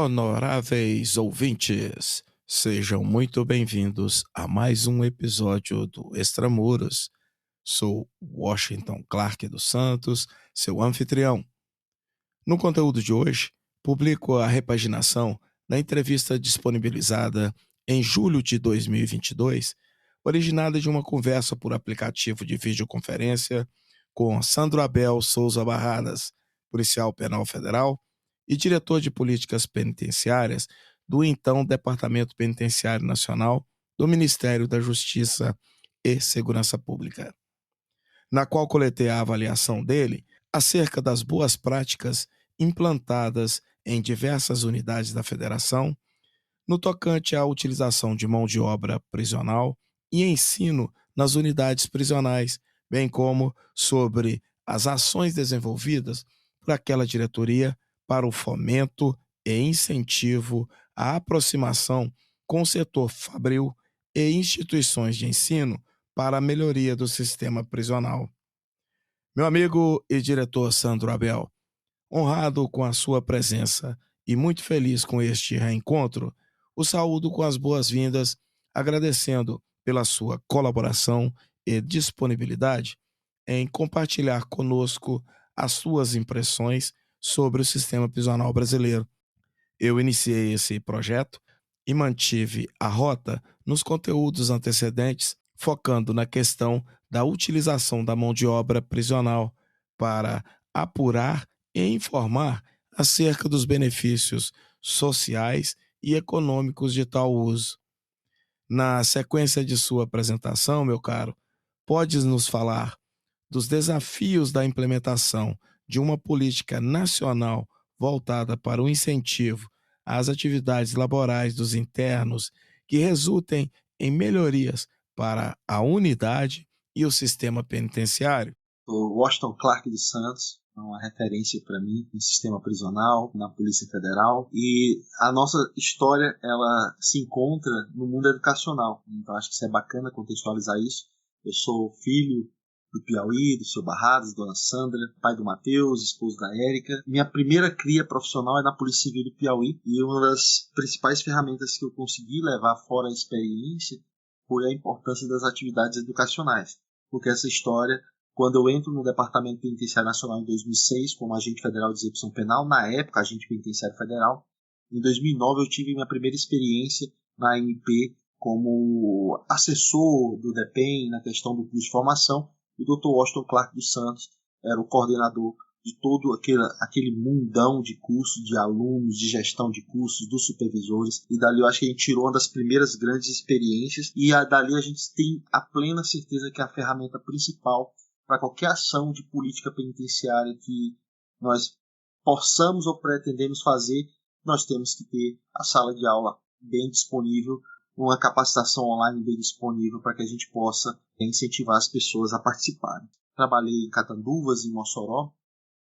Honoráveis ouvintes, sejam muito bem-vindos a mais um episódio do Extramuros. Sou Washington Clark dos Santos, seu anfitrião. No conteúdo de hoje, publico a repaginação da entrevista disponibilizada em julho de 2022, originada de uma conversa por aplicativo de videoconferência com Sandro Abel Souza Barradas, policial penal federal e diretor de políticas penitenciárias do então Departamento Penitenciário Nacional do Ministério da Justiça e Segurança Pública, na qual coletei a avaliação dele acerca das boas práticas implantadas em diversas unidades da Federação no tocante à utilização de mão de obra prisional e ensino nas unidades prisionais, bem como sobre as ações desenvolvidas por aquela diretoria para o fomento e incentivo à aproximação com o setor fabril e instituições de ensino para a melhoria do sistema prisional. Meu amigo e diretor Sandro Abel, honrado com a sua presença e muito feliz com este reencontro, o saúdo com as boas-vindas, agradecendo pela sua colaboração e disponibilidade em compartilhar conosco as suas impressões sobre o sistema prisional brasileiro. Eu iniciei esse projeto e mantive a rota nos conteúdos antecedentes, focando na questão da utilização da mão de obra prisional para apurar e informar acerca dos benefícios sociais e econômicos de tal uso. Na sequência de sua apresentação, meu caro, podes nos falar dos desafios da implementação de uma política nacional voltada para o incentivo às atividades laborais dos internos que resultem em melhorias para a unidade e o sistema penitenciário? O Washington Clark dos Santos é uma referência para mim no sistema prisional, na Polícia Federal, e a nossa história ela se encontra no mundo educacional. Então acho que isso é bacana contextualizar isso. Eu sou filho do Piauí, do seu Barradas, dona Sandra, pai do Matheus, esposo da Érica. Minha primeira cria profissional é na Polícia Civil do Piauí, e uma das principais ferramentas que eu consegui levar fora a experiência foi a importância das atividades educacionais, porque essa história, quando eu entro no Departamento Penitenciário Nacional em 2006 como agente federal de execução penal, na época agente penitenciário federal, em 2009 eu tive minha primeira experiência na AMP como assessor do DEPEN na questão do curso de formação, e o Dr. Washington Clark dos Santos era o coordenador de todo aquele mundão de cursos, de alunos, de gestão de cursos, dos supervisores, e dali eu acho que a gente tirou uma das primeiras grandes experiências, e dali a gente tem a plena certeza que é a ferramenta principal para qualquer ação de política penitenciária que nós possamos ou pretendemos fazer. Nós temos que ter a sala de aula bem disponível, uma capacitação online bem disponível para que a gente possa incentivar as pessoas a participarem. Trabalhei em Catanduvas, em Mossoró.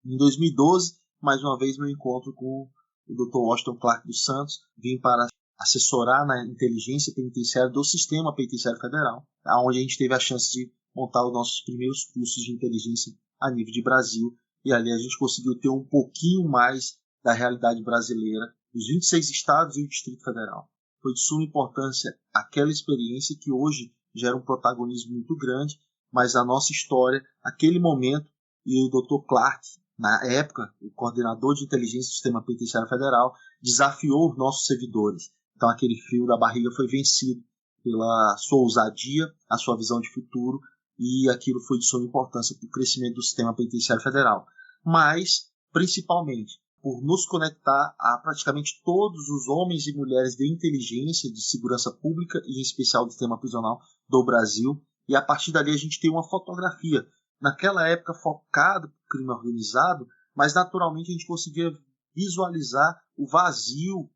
Em 2012, mais uma vez, meu encontro com o Dr. Washington Clark dos Santos, vim para assessorar na inteligência penitenciária do Sistema Penitenciário Federal, onde a gente teve a chance de montar os nossos primeiros cursos de inteligência a nível de Brasil, e ali a gente conseguiu ter um pouquinho mais da realidade brasileira, dos 26 estados e o Distrito Federal. Foi de suma importância aquela experiência que hoje gera um protagonismo muito grande, mas a nossa história, aquele momento, e o Dr. Clark, na época, o coordenador de inteligência do Sistema Penitenciário Federal, desafiou os nossos servidores. Então aquele frio da barriga foi vencido pela sua ousadia, a sua visão de futuro, e aquilo foi de suma importância para o crescimento do Sistema Penitenciário Federal. Mas, principalmente, por nos conectar a praticamente todos os homens e mulheres de inteligência, de segurança pública e em especial do sistema prisional do Brasil, e a partir dali a gente tem uma fotografia, naquela época focada no crime organizado, mas naturalmente a gente conseguia visualizar o vazio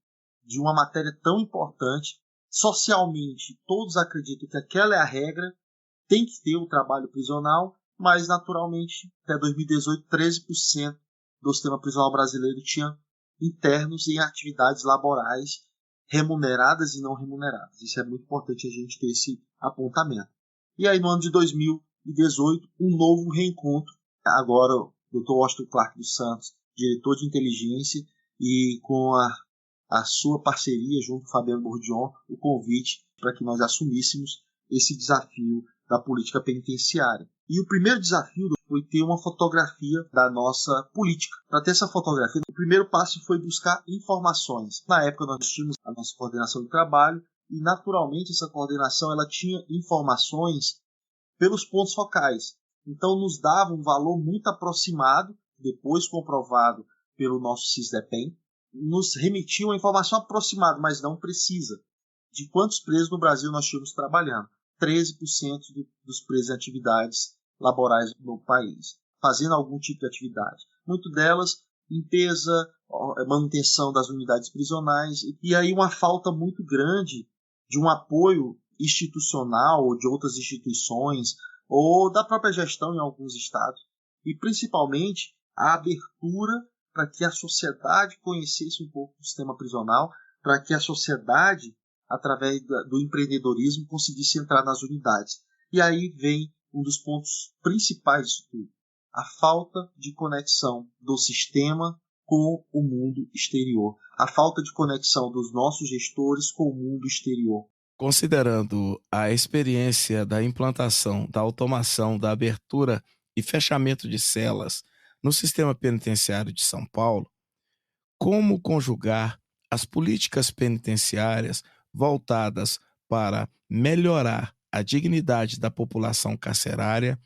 de uma matéria tão importante. Socialmente, todos acreditam que aquela é a regra, tem que ter o trabalho prisional, mas naturalmente, até 2018, 13% do sistema prisional brasileiro tinha internos em atividades laborais remuneradas e não remuneradas. Isso é muito importante a gente ter esse apontamento. E aí no ano de 2018, um novo reencontro, agora o Dr. Washington Clark dos Santos, diretor de inteligência, e com a a sua parceria junto com o Fabiano Bourdion, o convite para que nós assumíssemos esse desafio da política penitenciária. E o primeiro desafio foi ter uma fotografia da nossa política. Para ter essa fotografia, o primeiro passo foi buscar informações. Na época nós tínhamos a nossa coordenação de trabalho e naturalmente essa coordenação ela tinha informações pelos pontos focais. Então nos dava um valor muito aproximado, depois comprovado pelo nosso SISDEPEN, nos remitia uma informação aproximada, mas não precisa, de quantos presos no Brasil nós tínhamos trabalhando. 13% dos presos em atividades laborais no país, fazendo algum tipo de atividade. Muito delas, limpeza, manutenção das unidades prisionais, e aí uma falta muito grande de um apoio institucional ou de outras instituições, ou da própria gestão em alguns estados, e principalmente a abertura para que a sociedade conhecesse um pouco o sistema prisional, para que a sociedade, através do empreendedorismo, conseguisse entrar nas unidades. E aí vem um dos pontos principais disso tudo, a falta de conexão do sistema com o mundo exterior, a falta de conexão dos nossos gestores com o mundo exterior. Considerando a experiência da implantação, da automação, da abertura e fechamento de celas no sistema penitenciário de São Paulo, como conjugar as políticas penitenciárias voltadas para melhorar a dignidade da população carcerária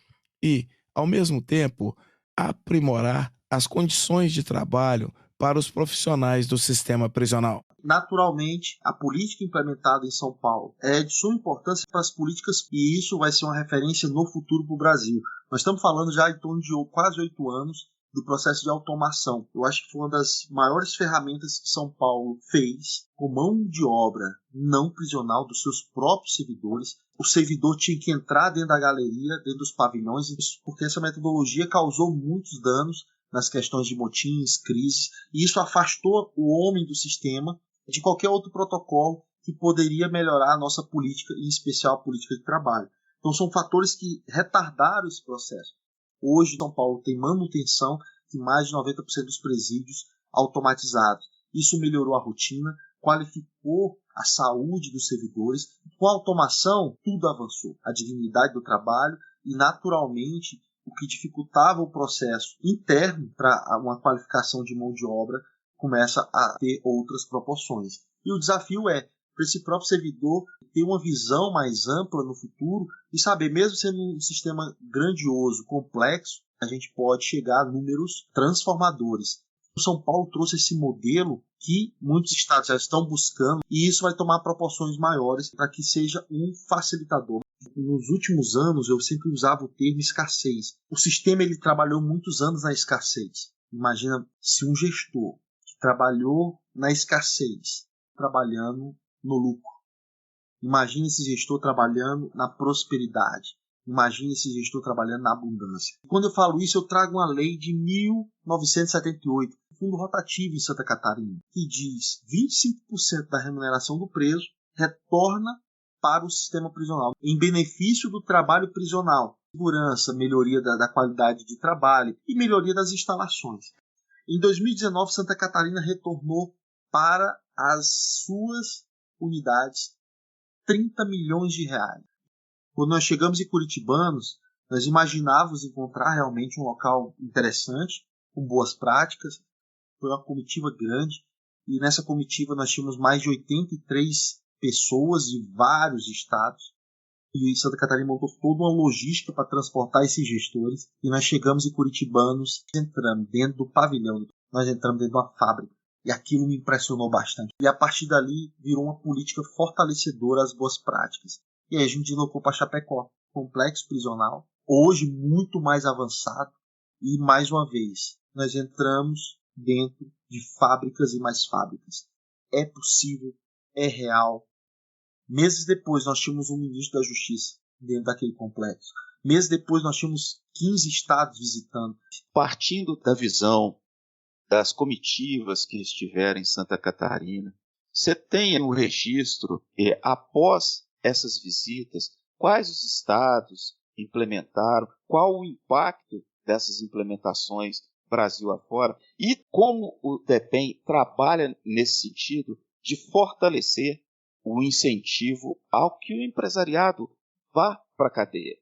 e, ao mesmo tempo, aprimorar as condições de trabalho para os profissionais do sistema prisional? Naturalmente, a política implementada em São Paulo é de suma importância para as políticas e isso vai ser uma referência no futuro para o Brasil. Nós estamos falando já em torno de quase 8 anos do processo de automação. Eu acho que foi uma das maiores ferramentas que São Paulo fez com mão de obra não prisional dos seus próprios servidores. O servidor tinha que entrar dentro da galeria, dentro dos pavilhões, porque essa metodologia causou muitos danos nas questões de motins, crises, e isso afastou o homem do sistema de qualquer outro protocolo que poderia melhorar a nossa política, em especial a política de trabalho. Então são fatores que retardaram esse processo. Hoje, São Paulo tem manutenção de mais de 90% dos presídios automatizados. Isso melhorou a rotina, qualificou a saúde dos servidores. Com a automação, tudo avançou. A dignidade do trabalho e, naturalmente, o que dificultava o processo interno para uma qualificação de mão de obra começa a ter outras proporções. E o desafio é, para esse próprio servidor, ter uma visão mais ampla no futuro e saber, mesmo sendo um sistema grandioso, complexo, a gente pode chegar a números transformadores. O São Paulo trouxe esse modelo que muitos estados já estão buscando e isso vai tomar proporções maiores para que seja um facilitador. Nos últimos anos, eu sempre usava o termo escassez. O sistema ele trabalhou muitos anos na escassez. Imagina se um gestor que trabalhou na escassez, trabalhando no lucro. Imagina esse gestor trabalhando na prosperidade. Imagina esse gestor trabalhando na abundância. Quando eu falo isso, eu trago uma lei de 1978, fundo rotativo em Santa Catarina, que diz 25% da remuneração do preso retorna para o sistema prisional, em benefício do trabalho prisional, segurança, melhoria da qualidade de trabalho e melhoria das instalações. Em 2019, Santa Catarina retornou para as suas unidades 30 milhões de reais. Quando nós chegamos em Curitibanos, nós imaginávamos encontrar realmente um local interessante, com boas práticas. Foi uma comitiva grande e nessa comitiva nós tínhamos mais de 83 pessoas de vários estados e Santa Catarina montou toda uma logística para transportar esses gestores e nós chegamos em Curitibanos, entramos dentro do pavilhão, nós entramos dentro de uma fábrica e aquilo me impressionou bastante. E a partir dali virou uma política fortalecedora às boas práticas. E aí a gente deslocou para Chapecó, complexo prisional, hoje muito mais avançado e mais uma vez nós entramos dentro de fábricas e mais fábricas. É possível, é real. Meses depois nós tínhamos um ministro da Justiça dentro daquele complexo. Meses depois nós tínhamos 15 estados visitando. Partindo da visão das comitivas que estiveram em Santa Catarina, você tem o registro, após essas visitas, quais os estados implementaram, qual o impacto dessas implementações Brasil afora, e como o DEPEN trabalha nesse sentido de fortalecer o incentivo ao que o empresariado vá para a cadeia.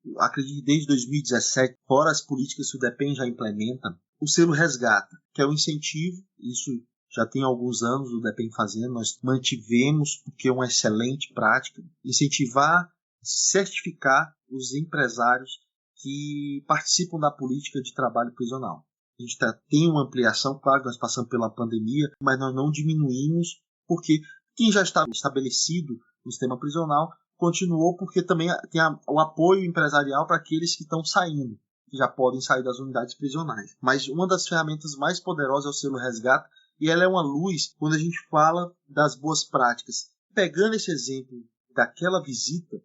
Eu acredito que desde 2017, fora as políticas que o DEPEN já implementa, o selo resgata, que é um incentivo, isso já tem alguns anos o DEPEN fazendo, nós mantivemos, porque é uma excelente prática, incentivar, certificar os empresários que participam da política de trabalho prisional. A gente tem uma ampliação, claro que nós passamos pela pandemia, mas nós não diminuímos, porque quem já está estabelecido no sistema prisional continuou, porque também tem o apoio empresarial para aqueles que estão saindo, que já podem sair das unidades prisionais. Mas uma das ferramentas mais poderosas é o selo resgate, e ela é uma luz quando a gente fala das boas práticas. Pegando esse exemplo daquela visita,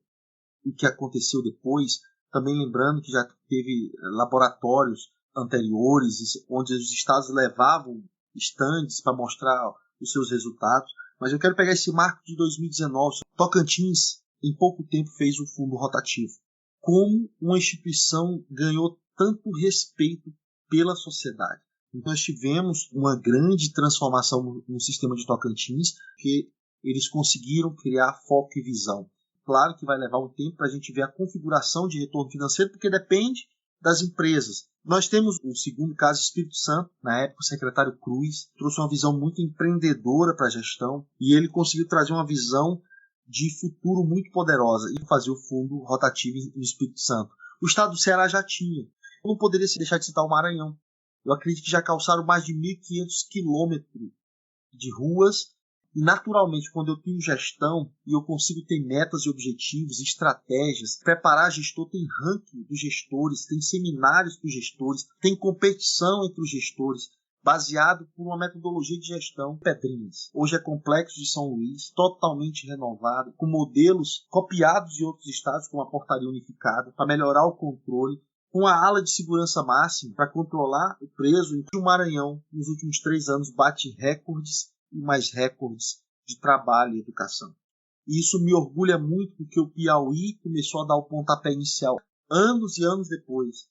o que aconteceu depois, também lembrando que já teve laboratórios anteriores, onde os estados levavam estandes para mostrar os seus resultados. Mas eu quero pegar esse marco de 2019. Tocantins, em pouco tempo, fez o fundo rotativo. Como uma instituição ganhou tanto respeito pela sociedade. Então, nós tivemos uma grande transformação no sistema de Tocantins, que eles conseguiram criar foco e visão. Claro que vai levar um tempo para a gente ver a configuração de retorno financeiro, porque depende das empresas. Nós temos o segundo caso, Espírito Santo. Na época, o secretário Cruz trouxe uma visão muito empreendedora para a gestão e ele conseguiu trazer uma visão de futuro muito poderosa e fazer o fundo rotativo no Espírito Santo. O estado do Ceará já tinha. Eu não poderia deixar de citar o Maranhão. Eu acredito que já calçaram mais de 1.500 quilômetros de ruas. E, naturalmente, quando eu tenho gestão e eu consigo ter metas e objetivos, estratégias, preparar gestor, tem ranking dos gestores, tem seminários dos gestores, tem competição entre os gestores, baseado por uma metodologia de gestão Pedrinhas. Hoje é Complexo de São Luís, totalmente renovado, com modelos copiados de outros estados, com uma portaria unificada, para melhorar o controle, com a ala de segurança máxima para controlar o preso. E o Maranhão, nos últimos 3 anos, bate recordes e mais recordes de trabalho e educação. E isso me orgulha muito, porque o Piauí começou a dar o pontapé inicial. Anos e anos depois,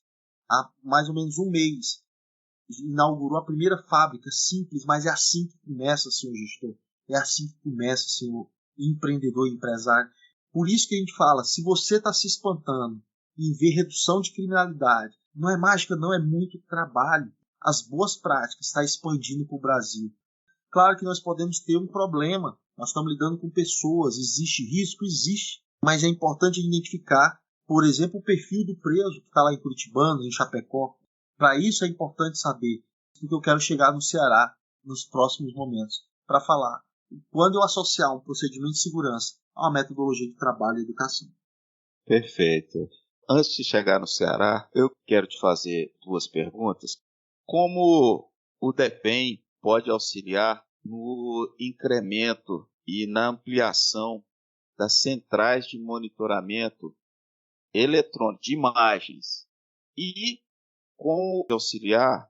há mais ou menos um mês, inaugurou a primeira fábrica simples, mas é assim que começa, senhor gestor. É assim que começa, senhor empreendedor e empresário. Por isso que a gente fala, se você está se espantando em ver redução de criminalidade, não é mágica, não, é muito trabalho. As boas práticas estão expandindo para o Brasil. Claro que nós podemos ter um problema, nós estamos lidando com pessoas, existe risco, existe, mas é importante identificar, por exemplo, o perfil do preso que está lá em Curitibano, em Chapecó. Para isso é importante saber, porque eu quero chegar no Ceará nos próximos momentos, para falar quando eu associar um procedimento de segurança a uma metodologia de trabalho e educação. Perfeito. Antes de chegar no Ceará, eu quero te fazer 2 perguntas. Como o DEPEN pode auxiliar no incremento e na ampliação das centrais de monitoramento eletrônico de imagens e como auxiliar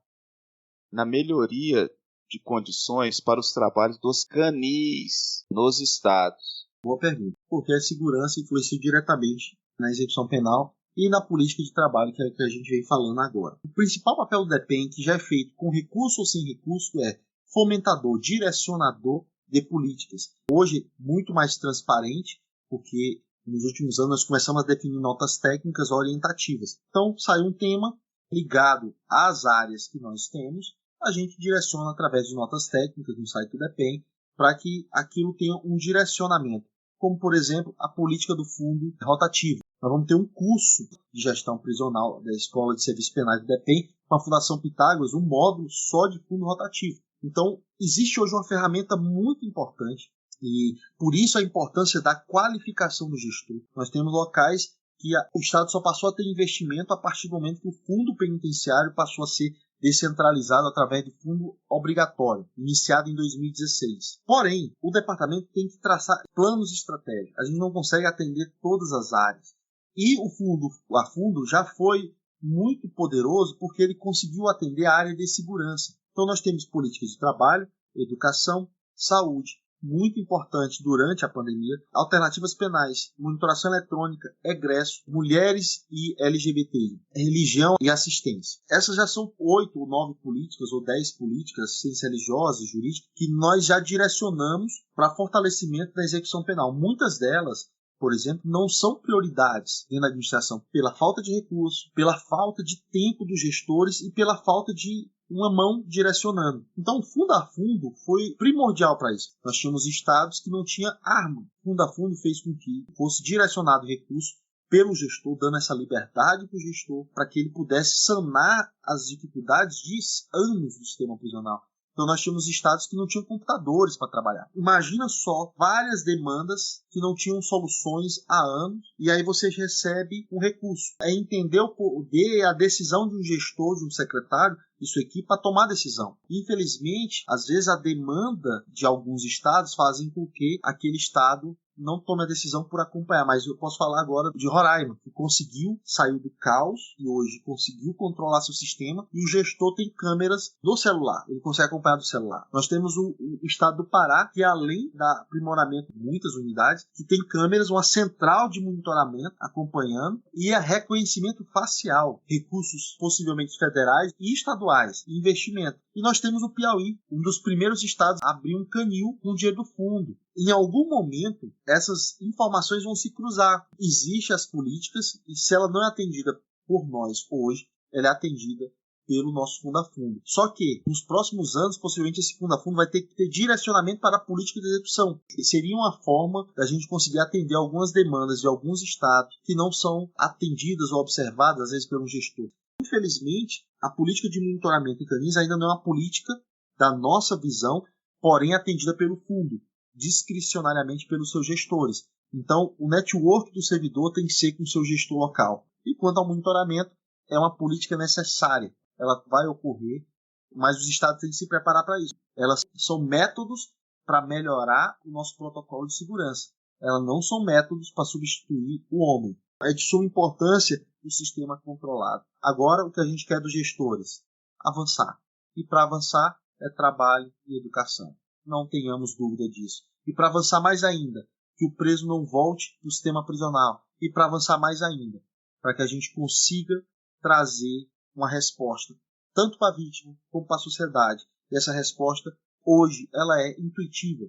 na melhoria de condições para os trabalhos dos canis nos estados? Boa pergunta. Porque a segurança influencia diretamente na execução penal e na política de trabalho que a gente vem falando agora. O principal papel do DEPEN, que já é feito com recurso ou sem recurso, é fomentador, direcionador de políticas. Hoje, muito mais transparente, porque nos últimos anos nós começamos a definir notas técnicas orientativas. Então, sai um tema ligado às áreas que nós temos, a gente direciona através de notas técnicas no site do DEPEN, para que aquilo tenha um direcionamento. Como, por exemplo, a política do fundo rotativo. Nós vamos ter um curso de gestão prisional da Escola de Serviços Penais do DEPEN, com a Fundação Pitágoras, um módulo só de fundo rotativo. Então, existe hoje uma ferramenta muito importante e, por isso, a importância da qualificação do gestor. Nós temos locais que o Estado só passou a ter investimento a partir do momento que o fundo penitenciário passou a ser descentralizado através do fundo obrigatório, iniciado em 2016. Porém, o departamento tem que traçar planos estratégicos. A gente não consegue atender todas as áreas. E o fundo já foi muito poderoso porque ele conseguiu atender a área de segurança. Então nós temos políticas de trabalho, educação, saúde, muito importante durante a pandemia, alternativas penais, monitoração eletrônica, egresso, mulheres e LGBT, religião e assistência. Essas já são 8 ou 9 políticas ou 10 políticas, assistência religiosa e jurídica, que nós já direcionamos para fortalecimento da execução penal. Muitas delas, por exemplo, não são prioridades dentro da administração pela falta de recursos, pela falta de tempo dos gestores e pela falta de uma mão direcionando. Então, o Fundo a Fundo foi primordial para isso. Nós tínhamos estados que não tinham arma. O Fundo a Fundo fez com que fosse direcionado recurso pelo gestor, dando essa liberdade para o gestor, para que ele pudesse sanar as dificuldades de anos do sistema prisional. Então nós tínhamos estados que não tinham computadores para trabalhar. Imagina só várias demandas que não tinham soluções há anos, e aí você recebe um recurso. É entender o poder, a decisão de um gestor, de um secretário e sua equipe para tomar decisão. Infelizmente, às vezes a demanda de alguns estados fazem com que aquele estado não tome a decisão por acompanhar, mas eu posso falar agora de Roraima, que conseguiu sair do caos e hoje conseguiu controlar seu sistema, e o gestor tem câmeras do celular, ele consegue acompanhar do celular. Nós temos o estado do Pará, que além do aprimoramento de muitas unidades, que tem câmeras, uma central de monitoramento acompanhando e a reconhecimento facial, recursos possivelmente federais e estaduais, e investimento. E nós temos o Piauí, um dos primeiros estados a abrir um canil com o dinheiro do fundo. Em algum momento, essas informações vão se cruzar. Existem as políticas, e se ela não é atendida por nós hoje, ela é atendida pelo nosso Fundo a Fundo. Só que, nos próximos anos, possivelmente esse Fundo a Fundo vai ter que ter direcionamento para a política de execução. E seria uma forma da gente conseguir atender algumas demandas de alguns estados que não são atendidas ou observadas, às vezes, pelo gestor. Infelizmente, a política de monitoramento em canis ainda não é uma política da nossa visão, porém atendida pelo fundo, discricionariamente pelos seus gestores. Então, o network do servidor tem que ser com o seu gestor local. E quanto ao monitoramento, é uma política necessária. Ela vai ocorrer, mas os estados têm que se preparar para isso. Elas são métodos para melhorar o nosso protocolo de segurança. Elas não são métodos para substituir o homem. É de suma importância o sistema controlado. Agora, o que a gente quer dos gestores? Avançar. E para avançar, é trabalho e educação. Não tenhamos dúvida disso. E para avançar mais ainda, que o preso não volte para o sistema prisional. E para avançar mais ainda, para que a gente consiga trazer uma resposta, tanto para a vítima como para a sociedade. E essa resposta, hoje, ela é intuitiva.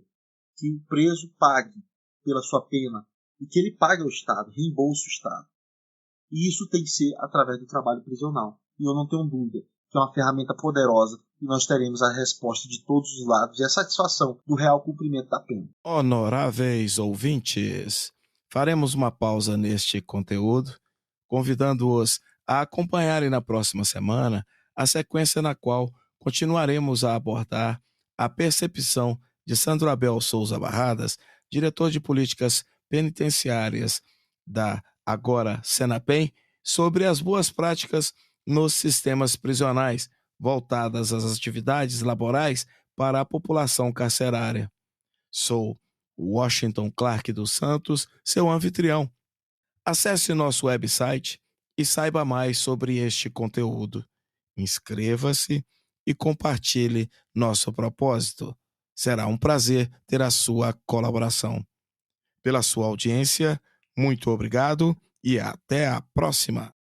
Que o preso pague pela sua pena e que ele pague ao Estado, reembolse o Estado. E isso tem que ser através do trabalho prisional. E eu não tenho dúvida que é uma ferramenta poderosa e nós teremos a resposta de todos os lados e a satisfação do real cumprimento da pena. Honoráveis ouvintes, faremos uma pausa neste conteúdo, convidando-os a acompanharem na próxima semana a sequência na qual continuaremos a abordar a percepção de Sandro Abel Souza Barradas, diretor de políticas penitenciárias da agora Senapen, sobre as boas práticas nos sistemas prisionais, voltadas às atividades laborais para a população carcerária. Sou Washington Clark dos Santos, seu anfitrião. Acesse nosso website e saiba mais sobre este conteúdo. Inscreva-se e compartilhe nosso propósito. Será um prazer ter a sua colaboração. Pela sua audiência, muito obrigado e até a próxima.